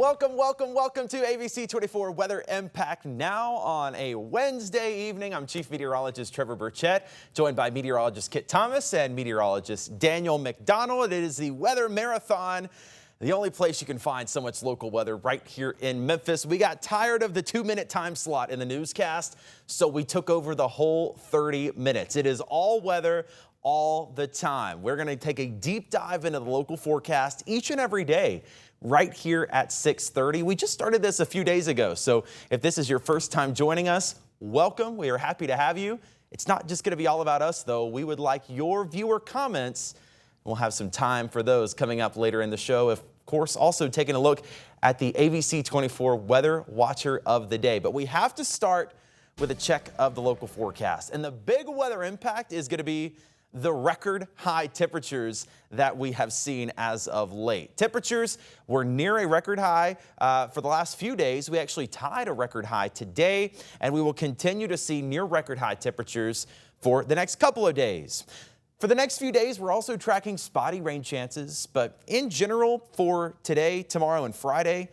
Welcome to ABC 24 Weather Impact now on a Wednesday evening. I'm Chief Meteorologist Trevor Birchett, joined by meteorologist Kit Thomas and meteorologist Daniel McDonald. It is the Weather Marathon, the only place you can find so much local weather right here in Memphis. We got tired of the 2-minute time slot in the newscast, so we took over the whole 30 minutes. It is all weather all the time. We're going to take a deep dive into the local forecast each and every day right here at 6:30. We just started this a few days ago, so if this is your first time joining us, welcome. We are happy to have you. It's not just going to be all about us, though. We would like your viewer comments. We'll have some time for those coming up later in the show. Of course, also taking a look at the ABC 24 Weather Watcher of the Day. But we have to start with a check of the local forecast. And the big weather impact is going to be the record high temperatures that we have seen as of late. Temperatures were near a record high for the last few days. We actually tied a record high today, and we will continue to see near record high temperatures for the next couple of days. For the next few days, we're also tracking spotty rain chances, but in general for today, tomorrow, and Friday,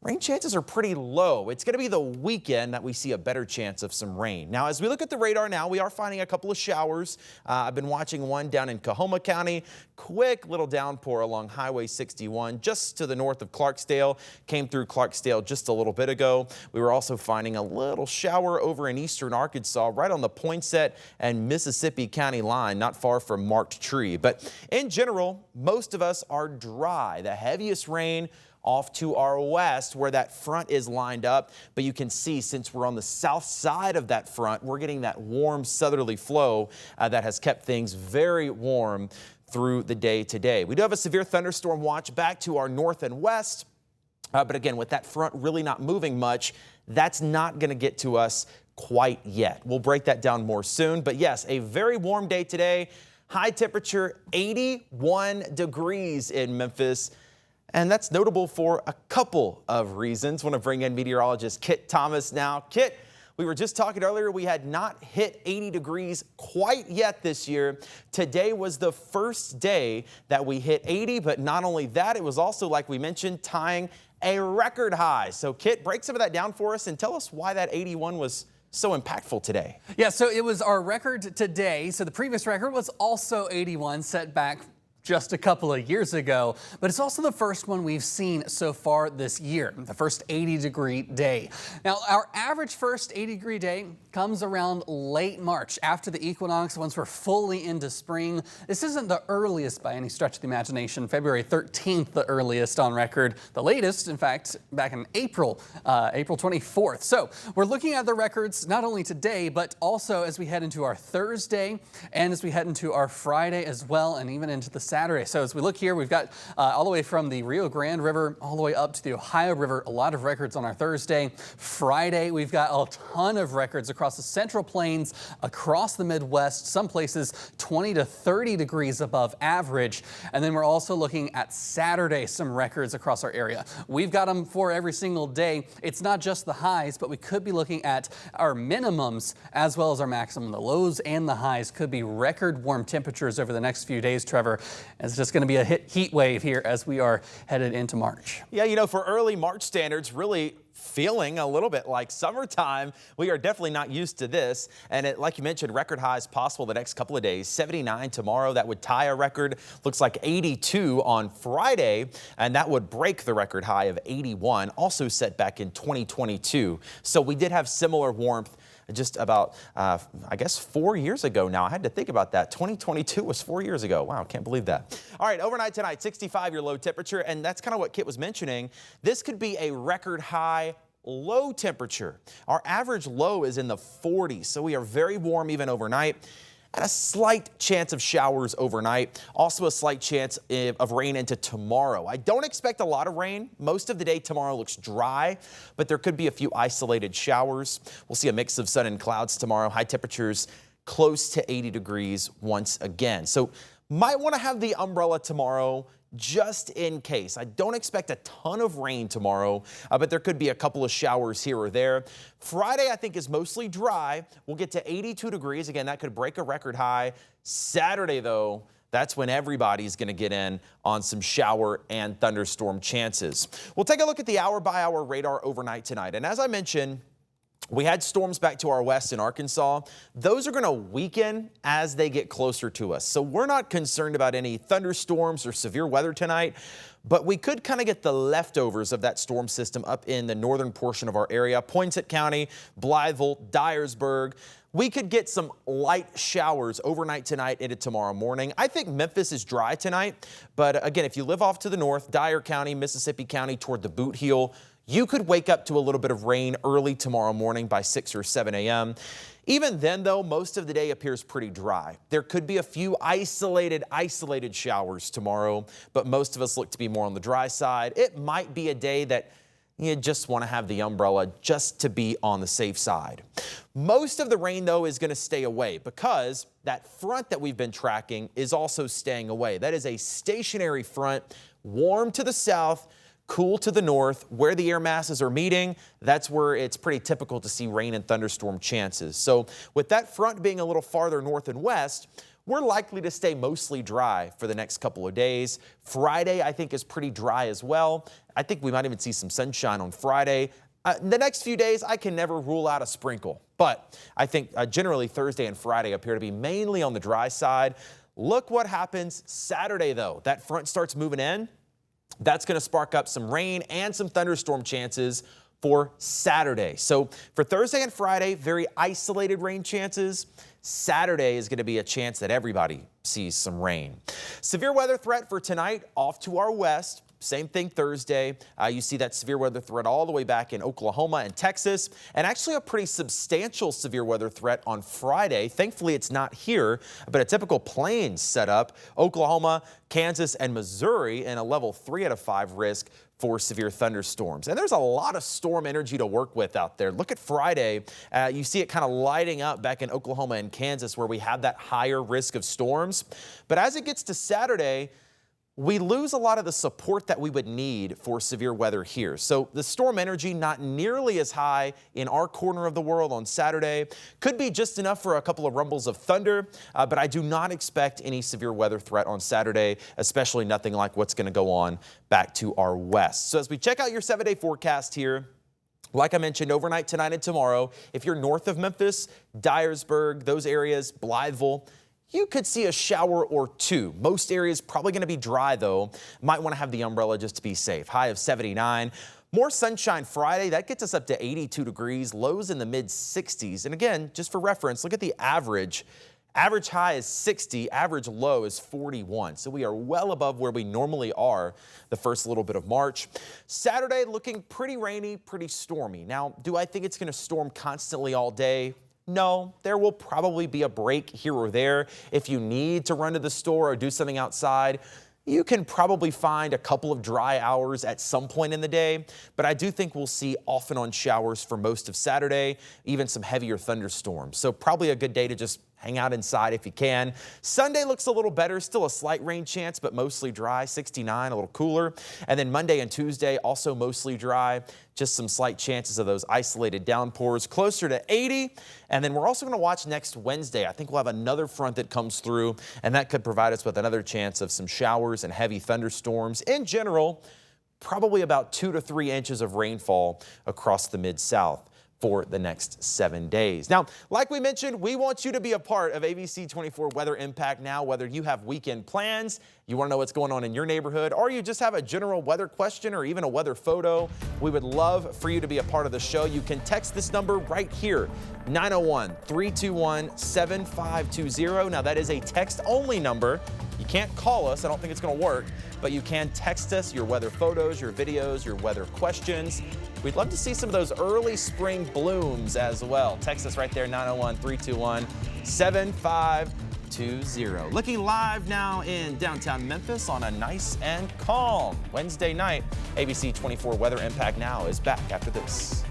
rain chances are pretty low. It's going to be the weekend that we see a better chance of some rain. Now, as we look at the radar now, we are finding a couple of showers. I've been watching one down in Coahoma County. Quick little downpour along Highway 61 just to the north of Clarksdale. Came through Clarksdale just a little bit ago. We were also finding a little shower over in eastern Arkansas, right on the Poinsett and Mississippi County line, not far from Marked Tree. But in general, most of us are dry. The heaviest rain off to our west where that front is lined up. But you can see since we're on the south side of that front, we're getting that warm southerly flow that has kept things very warm through the day today. We do have a severe thunderstorm watch back to our north and west. But again, with that front really not moving much, that's not going to get to us quite yet. We'll break that down more soon. But yes, a very warm day today. High temperature 81 degrees in Memphis. And that's notable for a couple of reasons. I want to bring in meteorologist Kit Thomas now. Kit, we were just talking earlier, we had not hit 80 degrees quite yet this year. Today was the first day that we hit 80, but not only that, it was also, like we mentioned, tying a record high. So Kit, break some of that down for us and tell us why that 81 was so impactful today. Yeah, so it was our record today. So the previous record was also 81, set back just a couple of years ago, but it's also the first one we've seen so far this year, the first 80-degree day. Now, our average first 80-degree day comes around late March, after the equinox, once we're fully into spring. This isn't the earliest by any stretch of the imagination. February 13th, the earliest on record. The latest, in fact, back in April 24th. So we're looking at the records not only today, but also as we head into our Thursday and as we head into our Friday as well, and even into the Saturday. So as we look here, we've got all the way from the Rio Grande River all the way up to the Ohio River, a lot of records on our Thursday. Friday, we've got a ton of records across the Central Plains, across the Midwest, some places 20 to 30 degrees above average. And then we're also looking at Saturday, some records across our area. We've got them for every single day. It's not just the highs, but we could be looking at our minimums as well as our maximum. The lows and the highs could be record warm temperatures over the next few days, Trevor. It's just going to be a heat wave here as we are headed into March. Yeah, you know, for early March standards, really feeling a little bit like summertime. We are definitely not used to this. And like you mentioned, record highs possible the next couple of days. 79 tomorrow, that would tie a record. Looks like 82 on Friday, and that would break the record high of 81, also set back in 2022. So we did have similar warmth just about, I guess, 4 years ago now. I had to think about that. 2022 was 4 years ago. Wow, can't believe that. All right, overnight tonight, 65 your low temperature, and that's kind of what Kit was mentioning. This could be a record high low temperature. Our average low is in the 40s, so we are very warm even overnight. And a slight chance of showers overnight. Also a slight chance of rain into tomorrow. I don't expect a lot of rain. Most of the day tomorrow looks dry, but there could be a few isolated showers. We'll see a mix of sun and clouds tomorrow. High temperatures close to 80 degrees once again. So might want to have the umbrella tomorrow just in case. I don't expect a ton of rain tomorrow, but there could be a couple of showers here or there. Friday, I think, is mostly dry. We'll get to 82 degrees. Again, that could break a record high. Saturday, though, that's when everybody's going to get in on some shower and thunderstorm chances. We'll take a look at the hour-by-hour radar overnight tonight. And as I mentioned, we had storms back to our west in Arkansas. Those are going to weaken as they get closer to us. So we're not concerned about any thunderstorms or severe weather tonight, but we could kind of get the leftovers of that storm system up in the northern portion of our area, Poinsett County, Blytheville, Dyersburg. We could get some light showers overnight tonight into tomorrow morning. I think Memphis is dry tonight, but again, if you live off to the north, Dyer County, Mississippi County toward the Boot Heel, you could wake up to a little bit of rain early tomorrow morning by 6 or 7 a.m. Even then, though, most of the day appears pretty dry. There could be a few isolated showers tomorrow, but most of us look to be more on the dry side. It might be a day that you just want to have the umbrella just to be on the safe side. Most of the rain, though, is going to stay away because that front that we've been tracking is also staying away. That is a stationary front, warm to the south, cool to the north. Where the air masses are meeting, that's where it's pretty typical to see rain and thunderstorm chances. So with that front being a little farther north and west, we're likely to stay mostly dry for the next couple of days. Friday, I think, is pretty dry as well. I think we might even see some sunshine on Friday. The next few days, I can never rule out a sprinkle, but I think generally Thursday and Friday appear to be mainly on the dry side. Look what happens Saturday, though. That front starts moving in. That's going to spark up some rain and some thunderstorm chances for Saturday. So for Thursday and Friday, very isolated rain chances. Saturday is going to be a chance that everybody sees some rain. Severe weather threat for tonight off to our west. Same thing Thursday. You see that severe weather threat all the way back in Oklahoma and Texas, and actually a pretty substantial severe weather threat on Friday. Thankfully, it's not here, but a typical plains setup. Oklahoma, Kansas, and Missouri in a level 3 out of 5 risk for severe thunderstorms. And there's a lot of storm energy to work with out there. Look at Friday. You see it kind of lighting up back in Oklahoma and Kansas where we have that higher risk of storms. But as it gets to Saturday, we lose a lot of the support that we would need for severe weather here. So the storm energy not nearly as high in our corner of the world on Saturday. Could be just enough for a couple of rumbles of thunder, but I do not expect any severe weather threat on Saturday, especially nothing like what's going to go on back to our west. So as we check out your 7-day forecast here, like I mentioned, overnight tonight and tomorrow, if you're north of Memphis, Dyersburg, those areas, Blytheville, you could see a shower or two. Most areas probably going to be dry, though. Might want to have the umbrella just to be safe. High of 79. More sunshine Friday. That gets us up to 82 degrees. Lows in the mid-60s. And again, just for reference, look at the average. Average high is 60. Average low is 41. So we are well above where we normally are the first little bit of March. Saturday looking pretty rainy, pretty stormy. Now, do I think it's going to storm constantly all day? No, there will probably be a break here or there. If you need to run to the store or do something outside, you can probably find a couple of dry hours at some point in the day. But I do think we'll see off and on showers for most of Saturday, even some heavier thunderstorms. So probably a good day to just hang out inside if you can. Sunday looks a little better, still a slight rain chance, but mostly dry, 69, a little cooler. And then Monday and Tuesday, also mostly dry, just some slight chances of those isolated downpours, closer to 80. And then we're also going to watch next Wednesday. I think we'll have another front that comes through, and that could provide us with another chance of some showers and heavy thunderstorms. In general, probably about 2 to 3 inches of rainfall across the Mid-South for the next 7 days. Now, like we mentioned, we want you to be a part of ABC 24 Weather Impact Now, whether you have weekend plans, you want to know what's going on in your neighborhood, or you just have a general weather question or even a weather photo. We would love for you to be a part of the show. You can text this number right here, 901-321-7520. Now, that is a text-only number. You can't call us. I don't think it's going to work, but you can text us your weather photos, your videos, your weather questions. We'd love to see some of those early spring blooms as well. Text us right there, 901-321-7520. Looking live now in downtown Memphis on a nice and calm Wednesday night. ABC 24 Weather Impact Now is back after this.